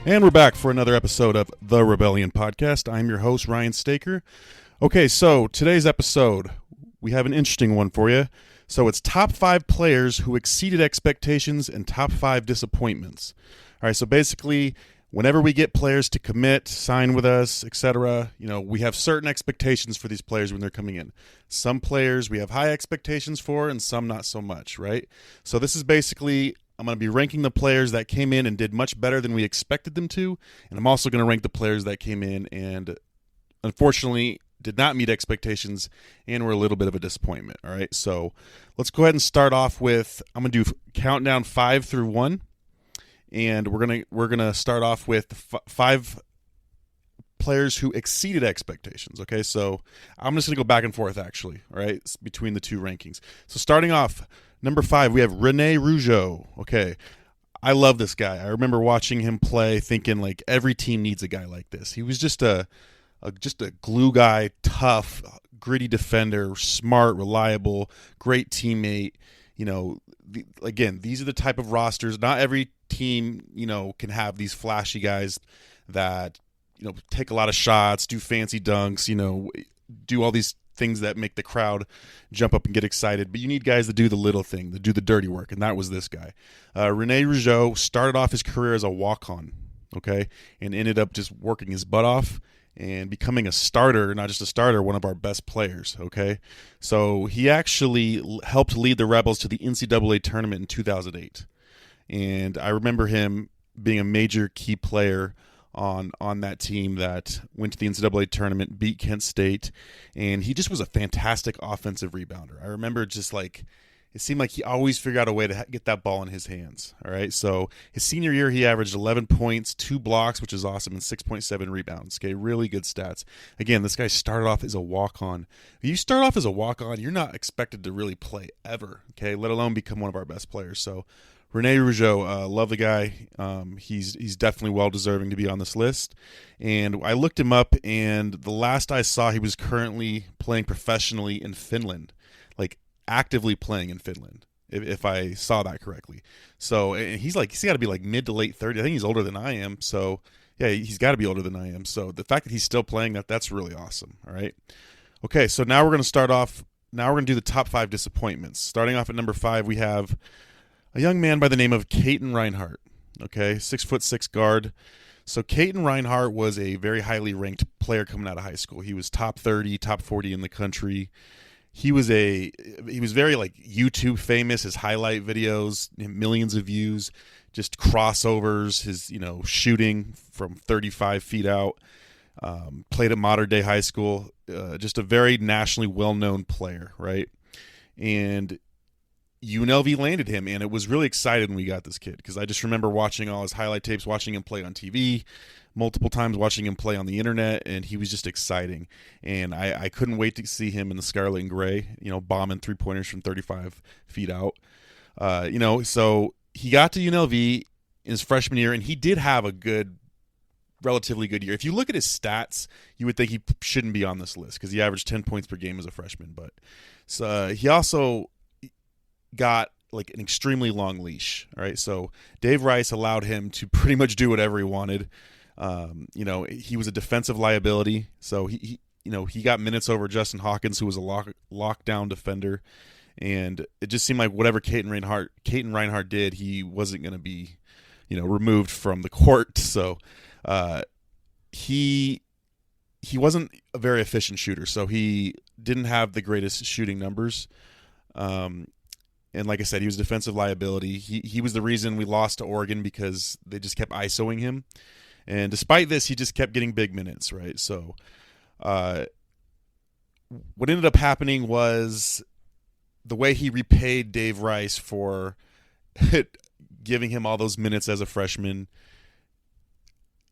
And we're back for another episode of The Rebellion Podcast. I'm your host, Ryan Staker. Okay, so today's episode, we have an interesting one for you. So it's top 5 players who exceeded expectations and top 5 disappointments. All right, so basically, whenever we get players to commit, sign with us, etc., we have certain expectations for these players when they're coming in. Some players we have high expectations for and some not so much, right? So this is basically, I'm going to be ranking the players that came in and did much better than we expected them to, and I'm also going to rank the players that came in and unfortunately did not meet expectations and were a little bit of a disappointment. All right, so let's go ahead and start off with, I'm going to do countdown 5 through 1, and we're gonna start off with 5 players who exceeded expectations. Okay, so I'm just going to go back and forth actually, all right, between the two rankings. So starting off, number 5, we have Rene Rougeau. Okay, I love this guy. I remember watching him play, thinking like every team needs a guy like this. He was just a glue guy, tough, gritty defender, smart, reliable, great teammate. Again, these are the type of rosters. Not every team, can have these flashy guys that, take a lot of shots, do fancy dunks, do all these things that make the crowd jump up and get excited. But you need guys that do the little thing, that do the dirty work, and that was this guy. Rene Rougeau started off his career as a walk-on, okay, and ended up just working his butt off and becoming a starter, not just a starter, one of our best players, okay? So he actually helped lead the Rebels to the NCAA tournament in 2008. And I remember him being a major key player on that team that went to the NCAA tournament, beat Kent State, and he just was a fantastic offensive rebounder. I remember just like, it seemed like he always figured out a way to get that ball in his hands. All right, so his senior year, he averaged 11 points, 2 blocks, which is awesome, and 6.7 rebounds. Okay, really good stats. Again, this guy started off as a walk-on. If you start off as a walk-on, you're not expected to really play ever, okay, let alone become one of our best players. So Rene Rougeau, love the guy. He's definitely well-deserving to be on this list. And I looked him up, and the last I saw, he was currently playing professionally in Finland, like actively playing in Finland, if I saw that correctly. So and he's got to be like mid to late 30s. I think he's older than I am. So yeah, he's got to be older than I am. So the fact that he's still playing, that's really awesome. All right. Okay, so now we're going to start off. Now we're going to do the top 5 disappointments. Starting off at number 5, we have a young man by the name of Caton Reinhardt. Okay, 6'6" guard. So Caton Reinhardt was a very highly ranked player coming out of high school. He was top 30, top 40 in the country. He was very like YouTube famous. His highlight videos, millions of views, just crossovers. His shooting from 35 feet out. Played at Modern Day High School. Just a very nationally well-known player, right? And UNLV landed him, and it was really excited when we got this kid because I just remember watching all his highlight tapes, watching him play on TV, multiple times watching him play on the internet, and he was just exciting. And I couldn't wait to see him in the scarlet and gray, bombing 3-pointers from 35 feet out. So he got to UNLV in his freshman year, and he did have a relatively good year. If you look at his stats, you would think he shouldn't be on this list because he averaged 10 points per game as a freshman. But he also got like an extremely long leash. All right, so Dave Rice allowed him to pretty much do whatever he wanted. He was a defensive liability, so he got minutes over Justin Hawkins, who was a lockdown defender, and it just seemed like whatever Caton Reinhardt did, he wasn't going to be, removed from the court. So he wasn't a very efficient shooter, so he didn't have the greatest shooting numbers. And like I said, he was a defensive liability. He was the reason we lost to Oregon because they just kept ISOing him. And despite this, he just kept getting big minutes, right? So what ended up happening was the way he repaid Dave Rice for giving him all those minutes as a freshman,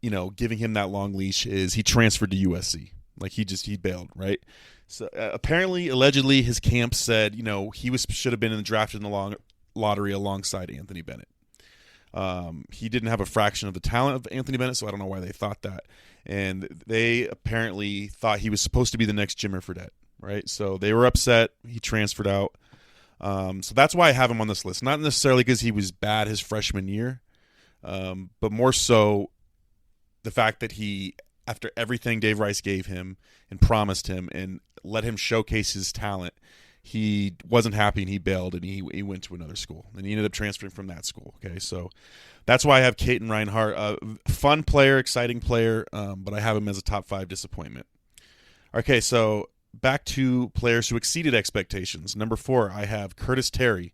giving him that long leash, is he transferred to USC. Like he bailed, right? So allegedly, his camp said, he should have been drafted in the lottery alongside Anthony Bennett. He didn't have a fraction of the talent of Anthony Bennett, so I don't know why they thought that. And they apparently thought he was supposed to be the next Jimmer Fredette, right? So they were upset. He transferred out. So that's why I have him on this list. Not necessarily because he was bad his freshman year, but more so the fact that he, after everything Dave Rice gave him and promised him and let him showcase his talent, he wasn't happy and he bailed and he went to another school and he ended up transferring from that school. Okay, so that's why I have Caden Reinhardt, fun player, exciting player, but I have him as a top 5 disappointment. Okay, so back to players who exceeded expectations. Number 4, I have Curtis Terry.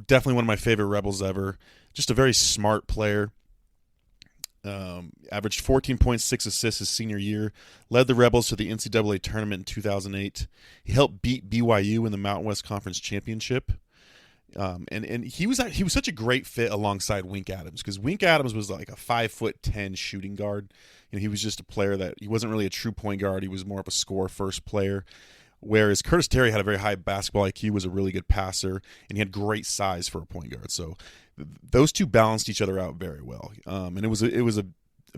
Definitely one of my favorite Rebels ever. Just a very smart player. Averaged 14.6 assists his senior year. Led the Rebels to the NCAA tournament in 2008. He helped beat BYU in the Mountain West Conference Championship. And he was such a great fit alongside Wink Adams, because Wink Adams was like a 5'10" shooting guard. He was just a player that he wasn't really a true point guard. He was more of a score first player. Whereas Curtis Terry had a very high basketball IQ, was a really good passer, and he had great size for a point guard. So those two balanced each other out very well. And it was a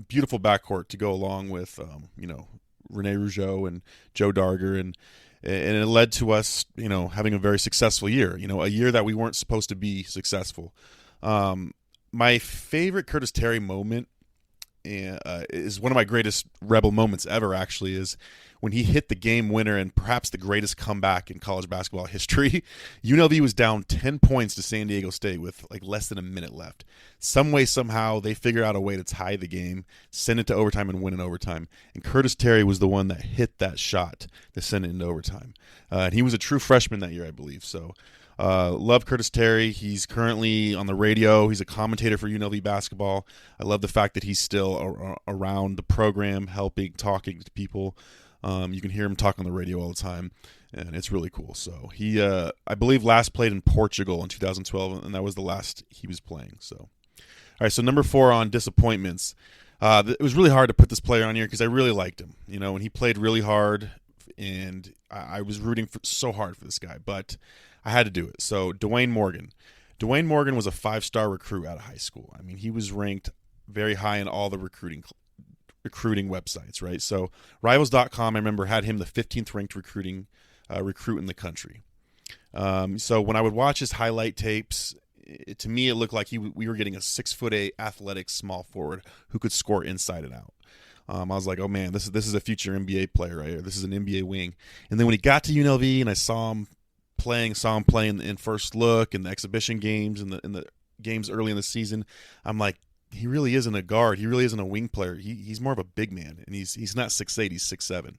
beautiful backcourt to go along with Rene Rougeau and Joe Darger, and it led to us having a very successful year. A year that we weren't supposed to be successful. My favorite Curtis Terry moment is one of my greatest Rebel moments ever, actually, is when he hit the game winner and perhaps the greatest comeback in college basketball history. UNLV was down 10 points to San Diego State with like less than a minute left. Some way, somehow, they figured out a way to tie the game, send it to overtime, and win in overtime. And Curtis Terry was the one that hit that shot to send it into overtime. And he was a true freshman that year, I believe. So love Curtis Terry. He's currently on the radio. He's a commentator for UNLV basketball. I love the fact that he's still around the program, helping, talking to people. You can hear him talk on the radio all the time, and it's really cool. So he, I believe, last played in Portugal in 2012, and that was the last he was playing. So, all right. So number 4 on disappointments. It was really hard to put this player on here because I really liked him, and he played really hard, and I was rooting so hard for this guy, but I had to do it. So Dwayne Morgan. Dwayne Morgan was a 5-star recruit out of high school. I mean, he was ranked very high in all the recruiting websites, right? So Rivals.com, I remember, had him the 15th ranked recruit in the country. So when I would watch his highlight tapes, to me it looked like we were getting a 6'8" athletic small forward who could score inside and out. I was like, oh man, this is a future NBA player right here. This is an NBA wing. And then when he got to UNLV and I saw him playing in first look and the exhibition games and the games early in the season, I'm like, he really isn't a guard. He really isn't a wing player. He's more of a big man, and he's not 6'8", he's 6'7".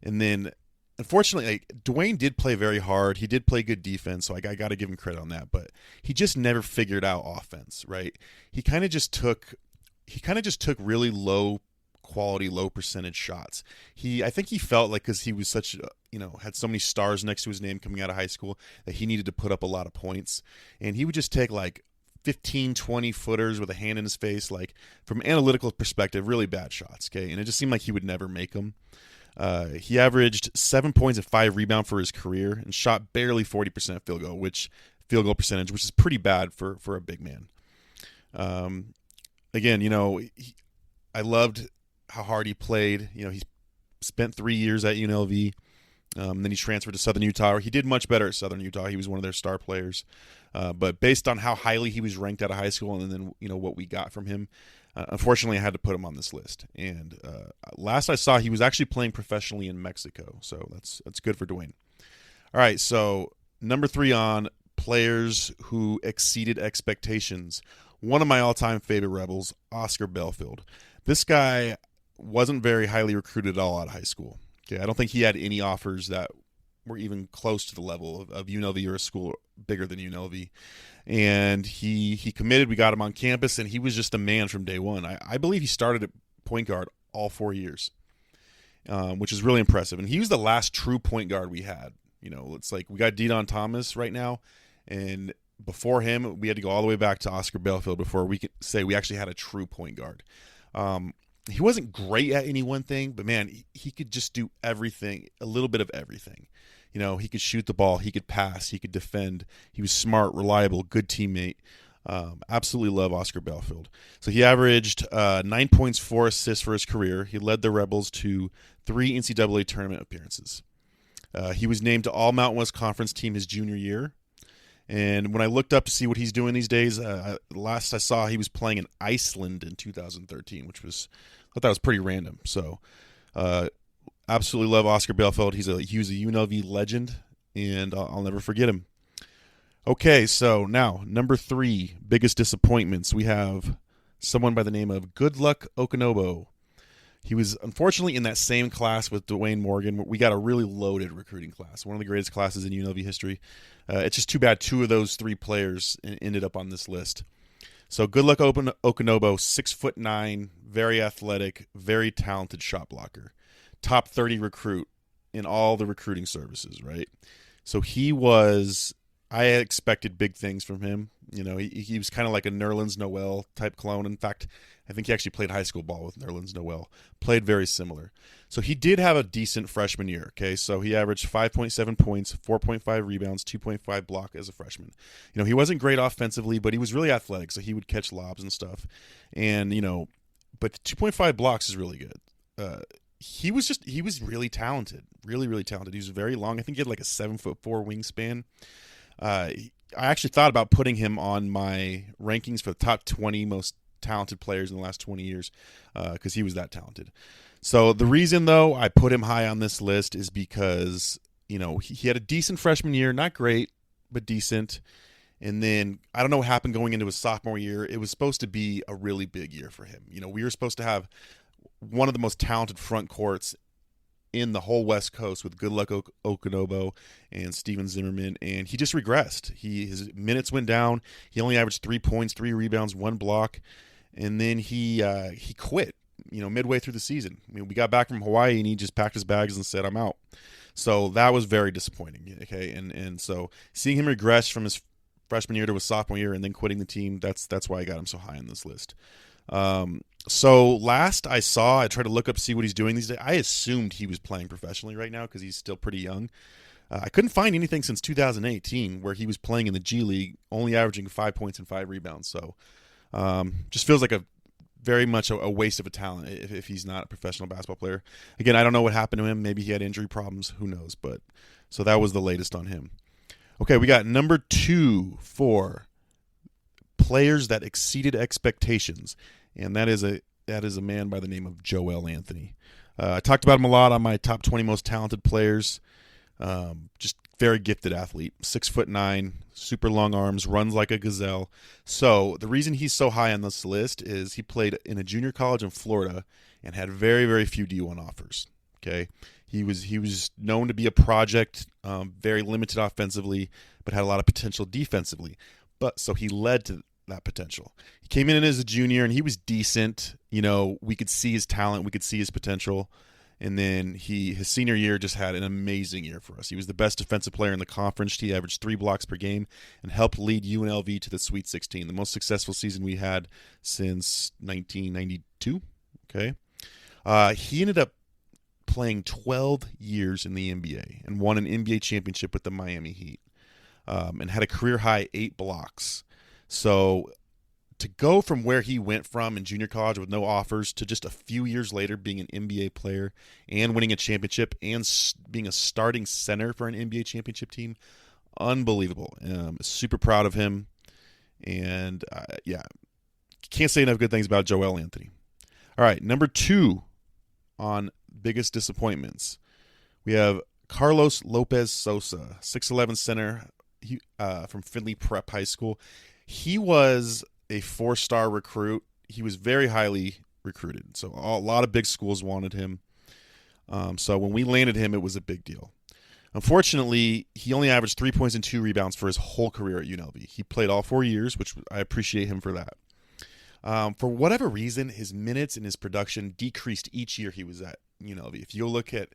And then, unfortunately, Dwayne did play very hard. He did play good defense, so I got to give him credit on that. But he just never figured out offense, right? He kind of just took really low quality, low percentage shots. I think he felt like, because he was such had so many stars next to his name coming out of high school, that he needed to put up a lot of points, and he would just take like 15, 20 footers with a hand in his face, like from an analytical perspective, really bad shots. Okay. And it just seemed like he would never make them. He averaged 7 points and 5 rebounds for his career and shot barely 40% field goal percentage, which is pretty bad for a big man. Again, I loved how hard he played. He spent 3 years at UNLV. Then he transferred to Southern Utah. He did much better at Southern Utah. He was one of their star players. But based on how highly he was ranked out of high school and then, what we got from him, unfortunately I had to put him on this list. And last I saw, he was actually playing professionally in Mexico. So that's good for Dwayne. All right, so number 3 on players who exceeded expectations. One of my all-time favorite Rebels, Oscar Belfield. This guy wasn't very highly recruited at all out of high school. Okay, I don't think he had any offers that were even close to the level of UNLV or a school bigger than UNLV. And he committed. We got him on campus, and he was just a man from day one. I believe he started at point guard all 4 years, which is really impressive. And he was the last true point guard we had. It's like we got De'Don Thomas right now, and before him, we had to go all the way back to Oscar Belfield before we could say we actually had a true point guard. He wasn't great at any one thing, but man, he could just do everything, a little bit of everything. He could shoot the ball, he could pass, he could defend. He was smart, reliable, good teammate. Absolutely love Oscar Belfield. So he averaged 9 points, 4 assists for his career. He led the Rebels to 3 NCAA tournament appearances. He was named to All Mountain West Conference team his junior year. And when I looked up to see what he's doing these days, last I saw he was playing in Iceland in 2013, which was I thought that was pretty random. So absolutely love Oscar Bielefeld. He was a UNLV legend, and I'll never forget him. Okay, so now number 3, biggest disappointments. We have someone by the name of Good Luck Okinobo. He was unfortunately in that same class with Dwayne Morgan. We got a really loaded recruiting class, one of the greatest classes in UNLV history. It's just too bad 2 of those 3 players ended up on this list. So Good Luck Okinobo, 6'9", very athletic, very talented shot blocker, top 30 recruit in all the recruiting services, right? So I expected big things from him. He was kind of like a Nerlens Noel type clone. In fact, I think he actually played high school ball with Nerlens Noel. Played very similar. So he did have a decent freshman year, okay? So he averaged 5.7 points, 4.5 rebounds, 2.5 block as a freshman. He wasn't great offensively, but he was really athletic, so he would catch lobs and stuff. And, but 2.5 blocks is really good. He was really talented, really, really talented. He was very long. I think he had like a 7'4" wingspan. I actually thought about putting him on my rankings for the top 20 most talented players in the last 20 years because he was that talented. So the reason, though, I put him high on this list is because, he had a decent freshman year, not great, but decent. And then I don't know what happened going into his sophomore year. It was supposed to be a really big year for him. We were supposed to have one of the most talented front courts in the whole West Coast with Good Luck Okinobo and Steven Zimmerman, and he just regressed. His minutes went down. He only averaged 3 points, 3 rebounds, 1 block, and then he quit. Midway through the season. We got back from Hawaii and he just packed his bags and said, "I'm out." So that was very disappointing. Okay, and so seeing him regress from his freshman year to his sophomore year and then quitting the team, that's why I got him so high on this list. So last I tried to look up, see what he's doing these days. I assumed he was playing professionally right now because he's still pretty young. I couldn't find anything since 2018 where he was playing in the G League, only averaging 5 points and 5 rebounds. So just feels like very much a waste of a talent if he's not a professional basketball player. Again, I don't know what happened to him. Maybe he had injury problems. Who knows? But so that was the latest on him. Okay, we got number 2 for players that exceeded expectations, and that is a man by the name of Joel Anthony. I talked about him a lot on my top 20 most talented players. Just very gifted athlete, 6'9", super long arms, runs like a gazelle. So the reason he's so high on this list is he played in a junior college in Florida and had very, very few D1 offers. Okay, he was known to be a project, very limited offensively, but had a lot of potential defensively. But so he led to that potential. He came in as a junior and he was decent. We could see his talent, we could see his potential. And then his senior year just had an amazing year for us. He was the best defensive player in the conference. He averaged 3 blocks per game and helped lead UNLV to the Sweet 16, the most successful season we had since 1992. Okay, he ended up playing 12 years in the NBA and won an NBA championship with the Miami Heat, and had a career-high 8 blocks. So to go from where he went from in junior college with no offers to just a few years later being an NBA player and winning a championship and being a starting center for an NBA championship team, unbelievable. Super proud of him. And, can't say enough good things about Joel Anthony. All right, number 2 on biggest disappointments. We have Carlos Lopez Sosa, 6'11" center from Findlay Prep High School. He was a 4-star recruit. He was very highly recruited. So a lot of big schools wanted him. So when we landed him, it was a big deal. Unfortunately, he only averaged 3 points and 2 rebounds for his whole career at UNLV. He played all 4 years, which I appreciate him for that. For whatever reason, his minutes and his production decreased each year he was at UNLV. If you look at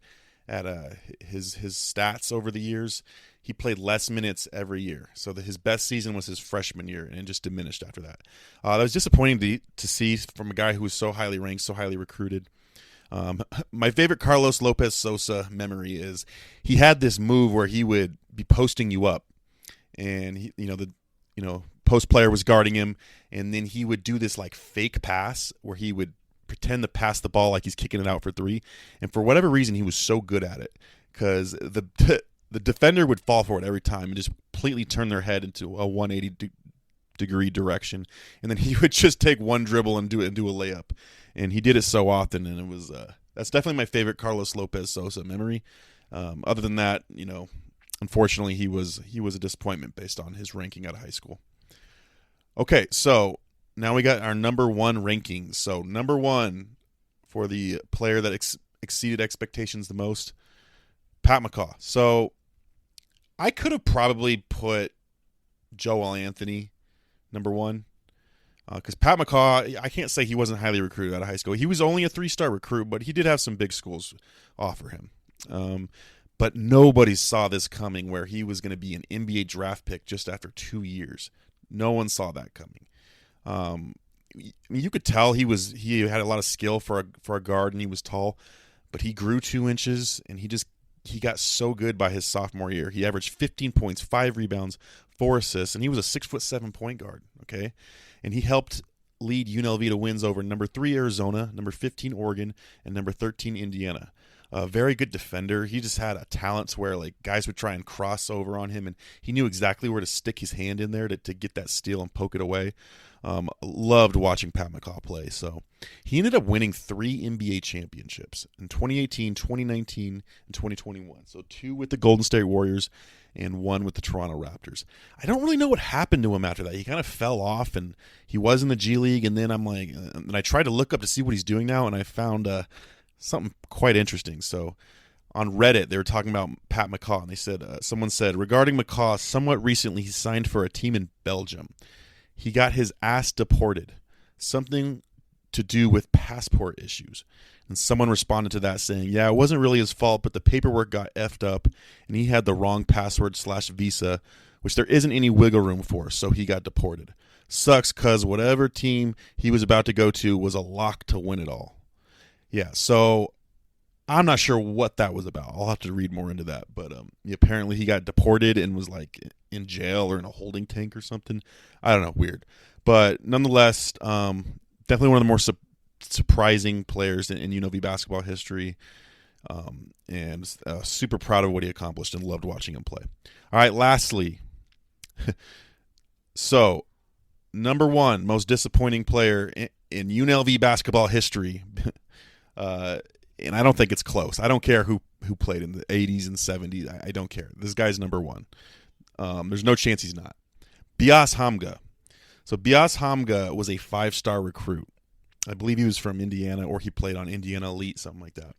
his stats over the years, he played less minutes every year. So his best season was his freshman year, and it just diminished after that. That was disappointing to see from a guy who was so highly ranked, so highly recruited. My favorite Carlos Lopez Sosa memory is he had this move where he would be posting you up, and post player was guarding him, and then he would do this like fake pass where he would pretend to pass the ball like he's kicking it out for 3. And for whatever reason, he was so good at it because the defender would fall for it every time and just completely turn their head into a 180-degree direction, and then he would just take one dribble and do a layup, and he did it so often, and it was that's definitely my favorite Carlos Lopez Sosa memory. Other than that, unfortunately, he was a disappointment based on his ranking out of high school. Okay, so now we got our number one rankings. So number one for the player that exceeded expectations the most, Pat McCaw. So I could have probably put Joel Anthony number one because Pat McCaw, I can't say he wasn't highly recruited out of high school. He was only a 3-star recruit, but he did have some big schools offer him. But nobody saw this coming where he was going to be an NBA draft pick just after 2 years. No one saw that coming. You could tell he had a lot of skill for a guard, and he was tall, but he grew 2 inches, and he got so good by his sophomore year. He averaged 15 points, 5 rebounds, 4 assists, and he was a 6'7" point guard. Okay, and he helped lead UNLV to wins over number 3 Arizona, number 15 Oregon, and number 13 Indiana. A very good defender. He just had a talent to where guys would try and cross over on him, and he knew exactly where to stick his hand in there to get that steal and poke it away. Loved watching Pat McCaw play. So he ended up winning 3 NBA championships in 2018, 2019, and 2021. So 2 with the Golden State Warriors and 1 with the Toronto Raptors. I don't really know what happened to him after that. He kind of fell off, and he was in the G League, and then and I tried to look up to see what he's doing now, and I found something quite interesting. So on Reddit, they were talking about Pat McCaw, and they said, someone said, regarding McCaw, somewhat recently he signed for a team in Belgium. He got his ass deported, something to do with passport issues. And someone responded to that saying, yeah, it wasn't really his fault, but the paperwork got effed up, and he had the wrong password/visa, which there isn't any wiggle room for, so he got deported. Sucks because whatever team he was about to go to was a lock to win it all. Yeah, so I'm not sure what that was about. I'll have to read more into that. But apparently he got deported and was in jail or in a holding tank or something. I don't know, weird. But nonetheless, definitely one of the more surprising players in UNLV basketball history. And super proud of what he accomplished and loved watching him play. All right, lastly, so number one most disappointing player in UNLV basketball history. And I don't think it's close. I don't care who played in the 80s and 70s. I don't care. This guy's number one. There's no chance he's not. Bias Hamga. So Bias Hamga was a 5-star recruit. I believe he was from Indiana, or he played on Indiana Elite, something like that.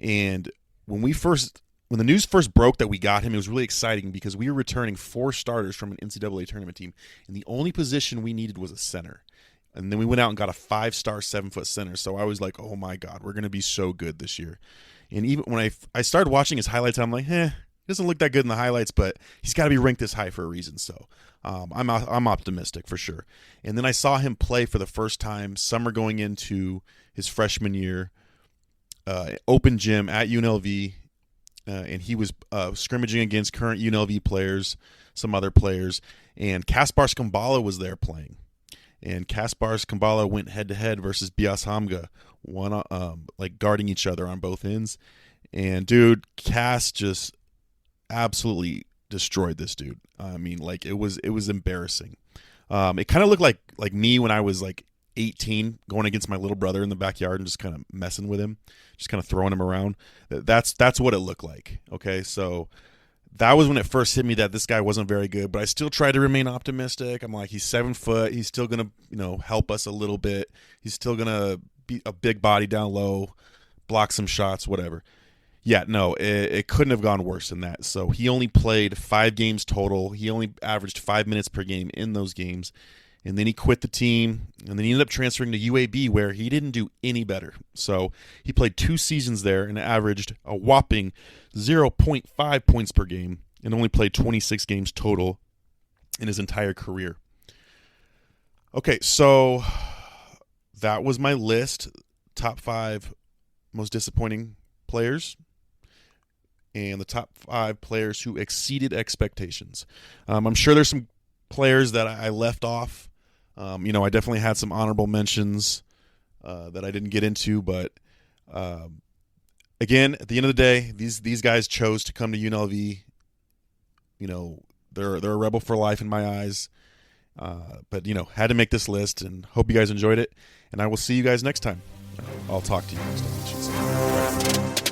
And when the news first broke that we got him, it was really exciting because we were returning 4 starters from an NCAA tournament team, and the only position we needed was a center. And then we went out and got a 5-star 7-foot center. So I was like, oh my God, we're going to be so good this year. And even when I started watching his highlights, I'm like, he doesn't look that good in the highlights, but he's got to be ranked this high for a reason. So I'm optimistic for sure. And then I saw him play for the first time summer going into his freshman year, open gym at UNLV. And he was scrimmaging against current UNLV players, some other players. And Kaspar Skambala was there playing. And Kaspar Skambala went head-to-head versus Bias Hamga, guarding each other on both ends. And, dude, Cass just absolutely destroyed this dude. I mean, it was embarrassing. It kind of looked like me when I was, 18, going against my little brother in the backyard and just kind of messing with him, just kind of throwing him around. That's what it looked like, okay? So that was when it first hit me that this guy wasn't very good, but I still tried to remain optimistic. I'm like, he's 7 foot. He's still going to, help us a little bit. He's still going to be a big body down low, block some shots, whatever. Yeah, no, it couldn't have gone worse than that. So he only played 5 games total. He only averaged 5 minutes per game in those games. And then he quit the team, and then he ended up transferring to UAB, where he didn't do any better. So he played 2 seasons there and averaged a whopping 0.5 points per game and only played 26 games total in his entire career. Okay, so that was my list, top 5 most disappointing players and the top 5 players who exceeded expectations. I'm sure there's some players that I left off. I definitely had some honorable mentions that I didn't get into, but again, at the end of the day, these guys chose to come to UNLV they're a rebel for life in my eyes. But had to make this list, and hope you guys enjoyed it. And I will see you guys next time. I'll talk to you next time, I should say. All right.